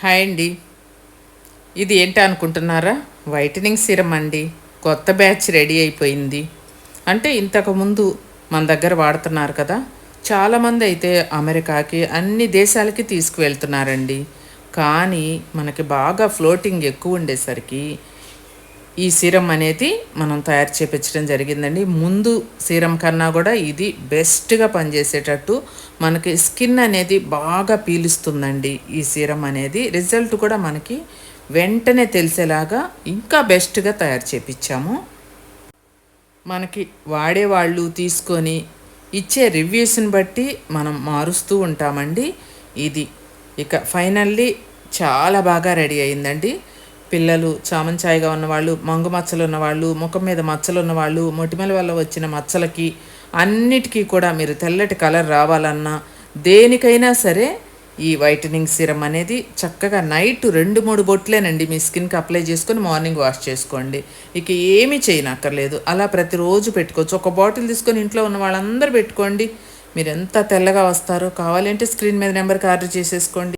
Hi అండి. ఇది ఏంటి అనుకుంటున్నారా? వైటనింగ్ సీరం అండి. కొత్త బ్యాచ్ రెడీ అయిపోయింది. అంటే ఇంతకుముందు మన దగ్గర వాడుతున్నారు కదా, చాలామంది అయితే అమెరికాకి అన్ని దేశాలకి తీసుకువెళ్తున్నారండి. కానీ మనకి బాగా ఫ్లోటింగ్ ఎక్కువ ఉండేసరికి ఈ సీరం అనేది మనం తయారు చేపించడం జరిగిందండి. ముందు సీరం కన్నా కూడా ఇది బెస్ట్గా పనిచేసేటట్టు మనకి స్కిన్ అనేది బాగా పీలుస్తుందండి. ఈ సీరం అనేది రిజల్ట్ కూడా మనకి వెంటనే తెలిసేలాగా ఇంకా బెస్ట్గా తయారు చేపించాము. మనకి వాడేవాళ్ళు తీసుకొని ఇచ్చే రివ్యూస్ని బట్టి మనం మారుస్తూ ఉంటామండి. ఇది ఇక ఫైనల్లీ చాలా బాగా రెడీ అయిందండి. పిల్లలు చామంచాయిగా ఉన్నవాళ్ళు, మంగు మచ్చలు ఉన్నవాళ్ళు, ముఖం మీద మచ్చలు ఉన్నవాళ్ళు, మొటిమల వల్ల వచ్చిన మచ్చలకి అన్నిటికీ కూడా మీరు తెల్లటి కలర్ రావాలన్నా దేనికైనా సరే ఈ వైటనింగ్ సీరం అనేది చక్కగా నైట్ 2-3 బొట్లేనండి మీ స్కిన్కి అప్లై చేసుకొని మార్నింగ్ వాష్ చేసుకోండి. ఇక ఏమీ చేయనక్కర్లేదు. అలా ప్రతిరోజు పెట్టుకోవచ్చు. ఒక బాటిల్ తీసుకొని ఇంట్లో ఉన్న వాళ్ళందరూ పెట్టుకోండి. మీరు ఎంత తెల్లగా వస్తారో. కావాలంటే స్క్రీన్ మీద నెంబర్కి ఆర్డర్ చేసేసుకోండి.